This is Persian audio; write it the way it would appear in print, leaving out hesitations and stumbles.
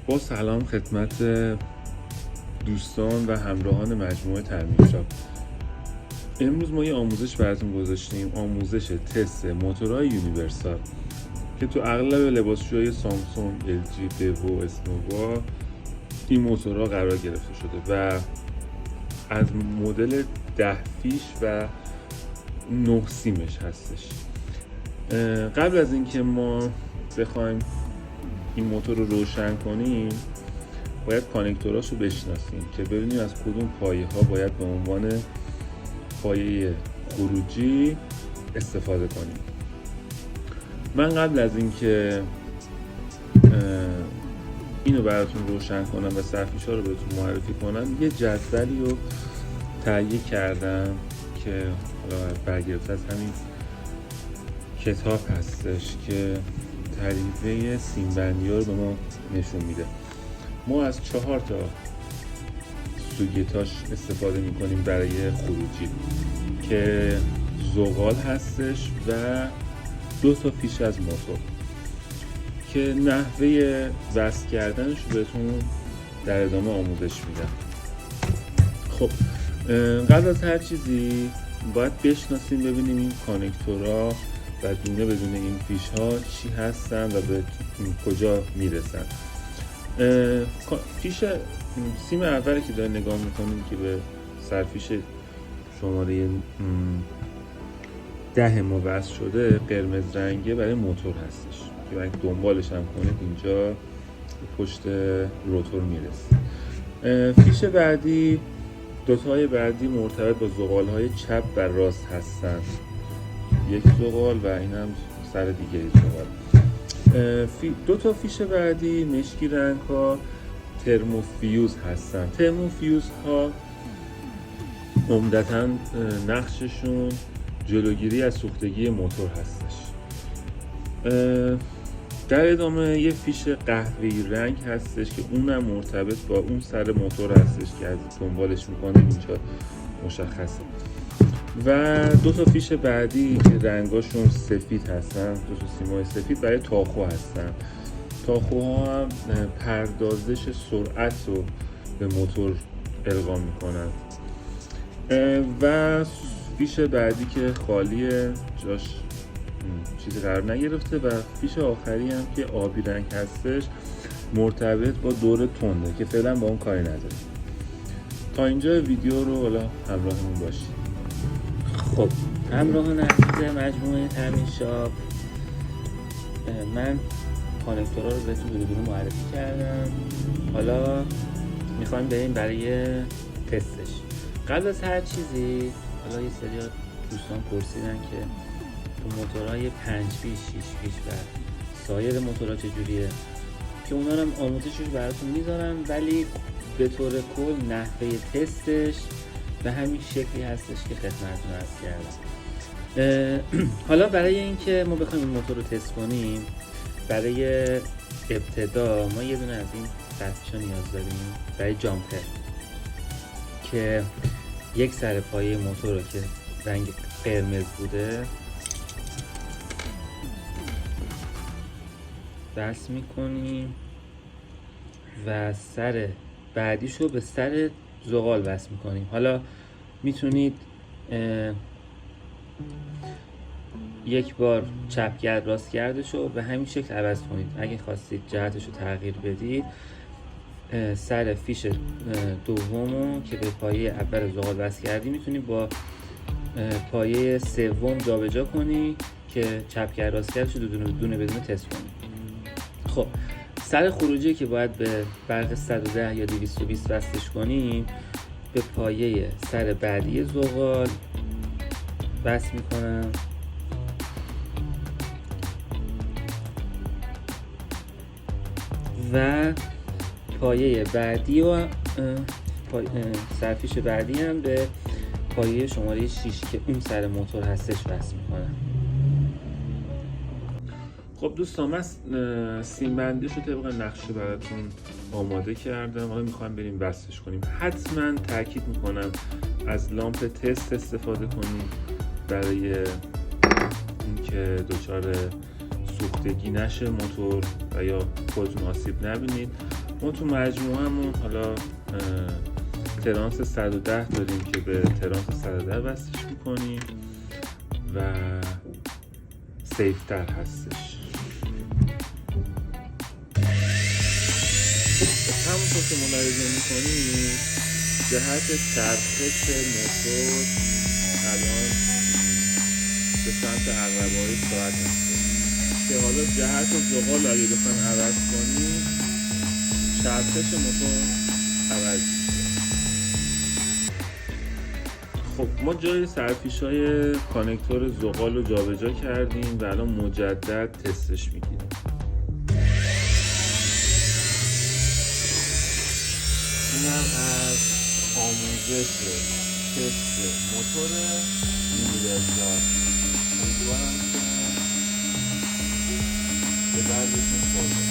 با سلام خدمت دوستان و همراهان مجموعه ترمیم شاپ. امروز ما یه آموزش براتون گذاشتیم، آموزش تست موتورهای یونیورسال که تو اغلب لباسشویی سامسونگ، LG، دیو، اسنووا این موتورها قرار گرفته شده و از مدل 10 فیش و 9 سیمش هستش. قبل از اینکه ما بخوایم این موتور رو روشن کنیم باید کانکتوراشو بشناسیم که ببینیم از کدوم پایه ها باید به عنوان پایه خروجی استفاده کنیم. من قبل از اینکه اینو براتون روشن کنم و سرفیش‌ها رو بهتون معرفی کنم یه جدولی رو تهیه کردم که حالا برگرفته از همین کتاب هستش که تعریفه سیمبندی ها رو به ما نشون میده. ما از 4 تا سوگیتاش استفاده میکنیم برای خروجی که زغال هستش و 2 تا فیش از موتور که نحوه وصل کردنش رو بهتون در ادامه آموزش میدم. خب قبل از هر چیزی باید بشناسیم ببینیم این کانکتورها و دونه بدون این فیش ها چی هستن و به کجا میرسن. فیش سیم اولی که دارید نگاه میکنید که به سرفیش شماره 10 ما وصل شده قرمز رنگه برای موتور هستش که اگه دنبالش هم کنید اینجا پشت روتور میرسه. فیش بعدی دوتای بعدی مرتبط با زغالهای چپ و راست هستن، یک زغال و این هم سر دیگه زغال. 2 تا فیش بعدی مشکی رنگ ها ترموفیوز هستن. ترموفیوز ها عمدتاً نقششون جلوگیری از سوختگی موتور هستش. در ادامه یه فیش قهوه‌ای رنگ هستش که اونم مرتبط با اون سر موتور هستش که از دنبالش میکنه اینجا مشخصه. و 2 تا فیش بعدی که رنگاشون سفید هستن، 2 تا سیمای سفید برای تاخو هستن. تاخوها هم پردازش سرعت رو به موتور القا میکنن. و فیش بعدی که خالیه جاش چیزی قرار نگرفته و فیش آخری هم که آبی رنگ هستش مرتبط با دور تنده که فعلا با اون کاری نداره. تا اینجا ویدیو رو حالا همراهمون باشید. خب همراهان عزیز مجموعه ترمیم شاپ، من کانکتورها رو بهتون دونه دونه معرفی کردم. حالا میخوایم بریم برای تستش. قبل از هر چیزی حالا یه سری دوستان پرسیدن که تو موتورهای 5 فیش، 6 فیش و سایر موتورها چجوریه که اونا رو هم آموزشش براتون میذارم، ولی به طور کل نحوه تستش به همین شکلی هستش که خدمتتون عرض کردم. حالا برای اینکه ما بخوایم این موتور رو تست کنیم، برای ابتدا ما یه دونه از این سرفیش‌ها نیاز داریم برای جامپر که یک سر پایه موتور رو که رنگ قرمز بوده وصل میکنیم و سر بعدیش رو به سر زغال وصل میکنیم. حالا میتونید یک بار چپگرد راستگردش رو به همین شکل عوض کنید. اگه خواستید جهتش رو تغییر بدید سر فیش دومو که به پایه اول زغال وصل کردی میتونید با پایه سوم جابجا کنی که چپگرد راستگردش رو دونه بدونه تست کنید. خب سر خروجی که باید به برق 110 یا 220 وصلش کنیم به پایه سر بعدی زغال وصل میکنم و پایه بعدی و سرفیش بعدی هم به پایه شماره 6 که اون سر موتور هستش وصل میکنم. خب دوستان من سیمبندیش رو طبق نقشه براتون آماده کردم. حالا میخوایم بریم وصلش کنیم. حتما تاکید میکنم از لامپ تست استفاده کنید برای اینکه دچار سوختگی نشه موتور و یا خودتون آسیب نبینید. ما تو مجموعهمون حالا ترانس 110 داریم که به ترانس 110 وصلش میکنیم و سیفتر هستش. همونطور که ملاحظه میکنیم جهت چرخش موتور الان به سمت عقربه‌های ساعت هست که حالا جهت زغال اگه بخوایم عوض کنیم چرخش موتور عوض میشه. خب ما جای سرپیش‌های کانکتور زغال رو جابجا کردیم و الان مجدد تستش میگیریم. اینم از آموزش تست موتور یونیورسال. امیدوارم که به دردتون خورده.